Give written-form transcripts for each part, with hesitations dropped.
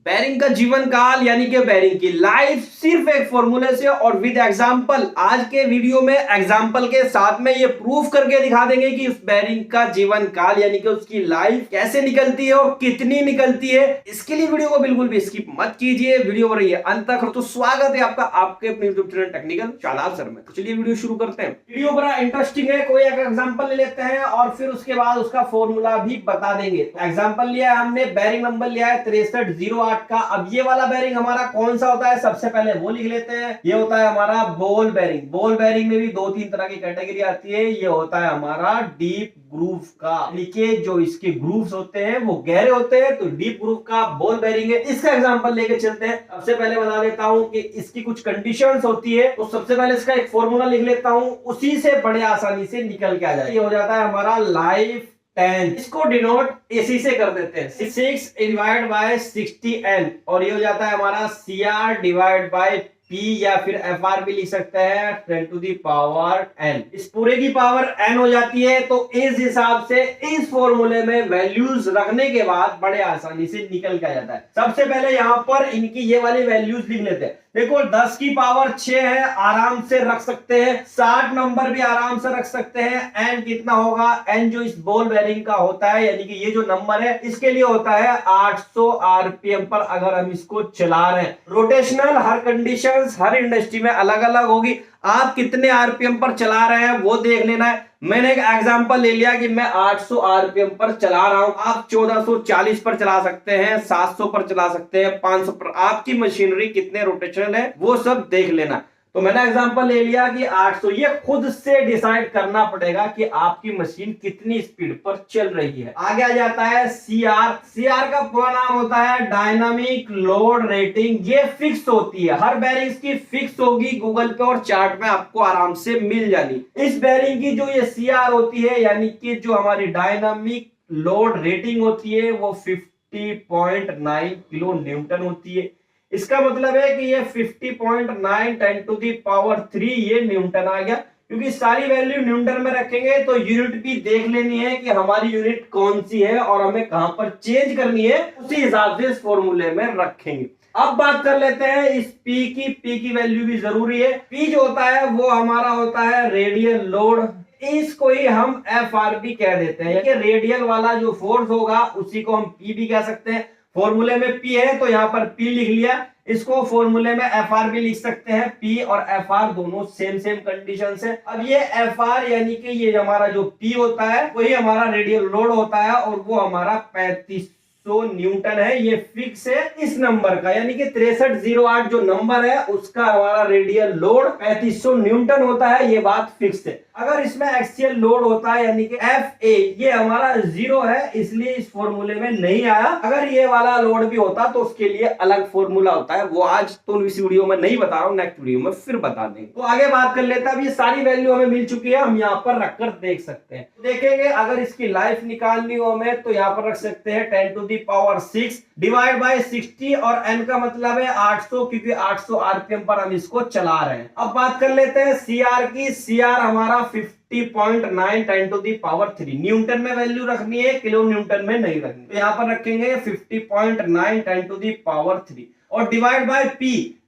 Bearing का जीवन काल यानी कि बैरिंग की लाइफ सिर्फ एक फॉर्मूले से और विद एग्जांपल। आज के वीडियो में एग्जांपल के साथ में ये प्रूफ करके दिखा देंगे कि उस बैरिंग का जीवन काल यानी कि उसकी लाइफ कैसे निकलती है और कितनी निकलती है। इसके लिए वीडियो को बिल्कुल भी स्किप मत कीजिए, वीडियो पर रहिए अंत तक। तो स्वागत है आपका आपके अपने YouTube channel technical Shadab sir में। तो चलिए वीडियो शुरू करते हैं। वीडियो बड़ा इंटरेस्टिंग है, कोई एक एग्जांपल ले लेते हैं और फिर उसके बाद उसका फॉर्मूला भी बता देंगे। तो एग्जांपल लिया है हमने, बैरिंग नंबर लिया है 6308 का। अब ये वाला बैरिंग हमारा कौन सा होता है, सबसे पहले वो लिख लेते हैं। ये होता है हमारा बॉल बैरिंग। बॉल बैरिंग में भी दो तीन तरह की कैटेगरी आती है। ये होता है हमारा डीप ग्रूव का, यानी जो इसके ग्रूव्स होते हैं वो गहरे होते हैं, तो डीप ग्रूव का बॉल बैरिंग है। इसका एग्जांपल लेके चलते हैं। सबसे पहले बता देता हूं कि इसकी कुछ कंडीशंस होती है, तो सबसे पहले इसका एक फॉर्मूला लिख लेता हूं, उसी से बड़े आसानी से निकल के आ जाए। ये हो जाता है हमारा लाइफ 10, इसको डिनोट एसी से कर देते हैं, 6 डिवाइड बाय 60n, और ये हो जाता है हमारा CR डिवाइड बाय P, या फिर FR भी लिख सकते हैं 10 टू दी पावर n। इस पूरे की पावर n हो जाती है। तो इस हिसाब से इस फॉर्मूले में वैल्यूज रखने के बाद बड़े आसानी से निकल के आ जाता है। सबसे पहले यहां पर इनकी ये वाली वैल्यूज लिख लेते हैं। देखो 10 की पावर 6 है, आराम से रख सकते हैं। 60 नंबर भी आराम से रख सकते हैं। n कितना होगा, n जो इस बॉल बेरिंग का होता है, यानी कि ये जो नंबर है इसके लिए होता है 800 RPM पर अगर हम इसको चला रहे हैं। रोटेशनल हर कंडीशन हर इंडस्ट्री में अलग अलग होगी। आप कितने आरपीएम पर चला रहे हैं वो देख लेना है। मैंने एक एग्जांपल ले लिया कि मैं 800 आरपीएम पर चला रहा हूं। आप 1440 पर चला सकते हैं, 700 पर चला सकते हैं, 500 पर। आपकी मशीनरी कितने रोटेशनल है वो सब देख लेना। तो मैंने एग्जांपल ले लिया कि 800। ये खुद से डिसाइड करना पड़ेगा कि आपकी मशीन कितनी स्पीड पर चल रही है। आगे आ जाता है CR। CR का पूरा नाम होता है डायनामिक लोड रेटिंग। ये फिक्स होती है, हर बैरिंग की फिक्स होगी, गूगल पे और चार्ट में आपको आराम से मिल जानी। इस बैरिंग की जो ये CR होती है, यानी कि जो हमारी डायनामिक लोड रेटिंग होती है, वो 50.9 किलो न्यूटन होती है। इसका मतलब है कि ये 50.9 10 टू दी पावर 3 ये न्यूटन आ गया। क्योंकि सारी वैल्यू न्यूटन में रखेंगे तो यूनिट भी देख लेनी है कि हमारी यूनिट कौन सी है और हमें कहां पर चेंज करनी है, उसी हिसाब से इस फॉर्मूले में रखेंगे। अब बात कर लेते हैं इस P की वैल्यू भी जरूरी है। P जो होता है वो हमारा होता है रेडियल लोड। इसको ही हम FR भी कह देते हैं, कि रेडियल वाला जो फोर्स होगा उसी को हम P भी कह सकते हैं। फॉर्मूले में P है तो यहां पर P लिख लिया। इसको फॉर्मूले में FR भी लिख सकते हैं। P और FR दोनों सेम कंडीशन है। अब ये FR यानी कि ये हमारा जो P होता है वही हमारा रेडियल लोड होता है, और वो हमारा 3500 न्यूटन है। ये फिक्स है इस नंबर का, यानी कि 6308 जो नंबर है उसका हमारा रेडियल लोड 3500 न्यूटन होता है। ये बात फिक्स है। अगर इसमें एक्सियल लोड होता है यानी कि FA, ये हमारा 0 है, इसलिए इस फॉर्मूले में नहीं आया। अगर ये वाला लोड भी होता तो उसके लिए अलग फॉर्मूला होता है, वो आज तो इस वीडियो में नहीं बता रहा हूं, नेक्स्ट वीडियो में फिर बता देंगे। तो आगे बात कर लेते हैं। अब ये सारी वैल्यू हमें मिल चुकी है, हम यहाँ पर रखकर देख सकते हैं। देखेंगे अगर इसकी लाइफ निकालनी हो हमें तो यहाँ पर रख सकते हैं 10 to the power 6 divide by 60, और n का मतलब है 800, क्योंकि 800 आरपीएम पर हम इसको चला रहे हैं। अब बात कर लेते हैं CR की। CR हमारा 50.9 10 टू दी पावर 3 न्यूटन में वैल्यू रखनी है, किलो न्यूटन में नहीं रखनी। तो यहाँ पर रखेंगे 50.9 10 टू दी पावर 3 और डिवाइड बाय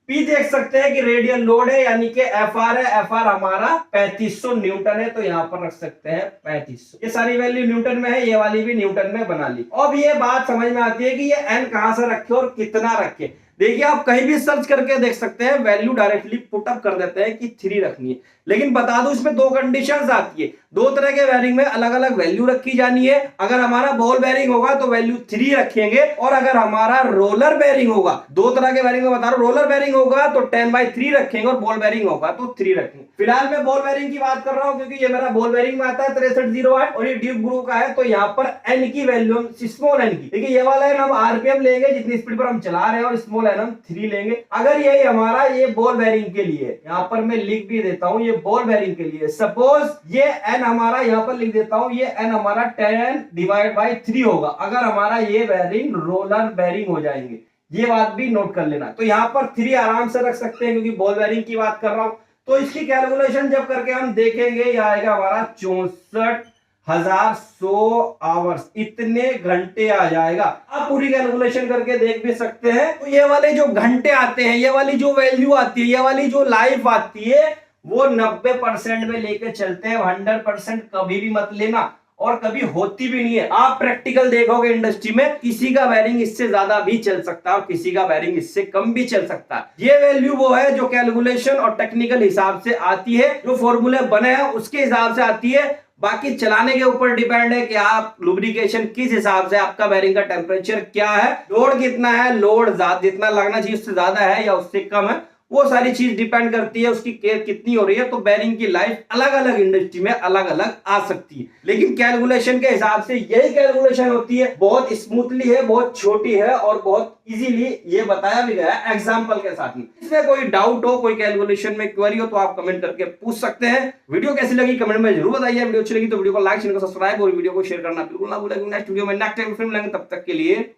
P देख सकते हैं कि रेडियल लोड है, यानी कि FR है। FR हमारा 3500 न्यूटन है, तो यहाँ पर रख सकते हैं 3500। ये सारी वैल्यू न्यूटन में है, ये वाली भी न्यूटन में बना ली। अब ये बात समझ में आती है कि ये n कहां से रखे और कितना रखे। देखिए आप कहीं भी सर्च करके देख सकते हैं, वैल्यू डायरेक्टली पुट अप कर देते हैं कि 3 रखनी है। लेकिन बता दो इसमें दो कंडीशंस आती है। दो तरह के बेरिंग में अलग अलग वैल्यू रखी जानी है। अगर हमारा बॉल बेरिंग होगा तो वैल्यू 3 रखेंगे, और अगर हमारा रोलर बेरिंग होगा, दो तरह के बेरिंग में बता रहा हूं, रोलर बेरिंग होगा तो 10/3 रखेंगे और बॉल बेरिंग होगा तो 3 रखेंगे। फिलहाल मैं बॉल बेरिंग की बात कर रहा हूं क्योंकि ये मेरा बॉल बेरिंग में आता है 6308 और ये डीप ग्रूव का है। तो यहाँ पर n की वैल्यू हम स्मॉल n की, देखिए ये वाला है हम आरपीएम लेंगे जितनी स्पीड पर हम चला रहे हैं, और स्मॉल n हम 3 लेंगे। अगर यही हमारा ये बॉल बेरिंग के लिए, यहाँ पर मैं लिख भी देता हूं, ये बॉल बेरिंग के लिए सपोज ये n हमारा, यहाँ पर लिख देता हूं, ये n हमारा 10 डिवाइड बाय 3 होगा। अगर हमारा ये बेरिंग रोलर बेरिंग हो जाएंगे, ये बात भी नोट कर लेना। तो यहाँ पर 3 आराम से रख सकते हैं क्योंकि बॉल बेरिंग की बात कर रहा हूं। तो इसकी कैलकुलेशन जब करके हम देखेंगे, यह आएगा हमारा 64 1100 आवर्स, इतने घंटे आ जाएगा। आप पूरी कैलकुलेशन करके देख भी सकते हैं। तो ये वाले जो घंटे आते हैं, ये वाली जो वैल्यू आती है, ये वाली जो लाइफ आती है, वो 90% में लेके चलते हैं। 100% कभी भी मत लेना, और कभी होती भी नहीं है। आप प्रैक्टिकल देखोगे इंडस्ट्री में, किसी का वायरिंग इससे ज्यादा भी चल सकता है और किसी का वायरिंग इससे कम भी चल सकता है। ये वैल्यू वो है जो कैलकुलेशन और टेक्निकल हिसाब से आती है, जो फॉर्मूले बने हैं उसके हिसाब से आती है। बाकी चलाने के ऊपर डिपेंड है कि आप लुब्रिकेशन किस हिसाब से, आपका वायरिंग का टेम्परेचर क्या है, लोड कितना है, लोड जितना लगना चाहिए उससे ज्यादा है या उससे कम है, वो सारी चीज डिपेंड करती है, उसकी केयर कितनी हो रही है। तो बेरिंग की लाइफ अलग अलग इंडस्ट्री में अलग अलग आ सकती है, लेकिन कैलकुलेशन के हिसाब से यही कैलकुलेशन होती है। बहुत स्मूथली है, बहुत छोटी है और बहुत इजीली ये बताया भी गया है एग्जांपल के साथ में। इसमें कोई डाउट हो, कोई कैलकुलेशन में क्वेरी हो, तो आप कमेंट करके पूछ सकते हैं। वीडियो कैसी लगी कमेंट में जरूर बताइए। वीडियो अच्छी लगी तो वीडियो को लाइक, चैनल को सब्सक्राइब और वीडियो को शेयर करना बिल्कुल ना भूलें। नेक्स्ट वीडियो में नेक्स्ट टाइम फिर मिलेंगे, तब तक के लिए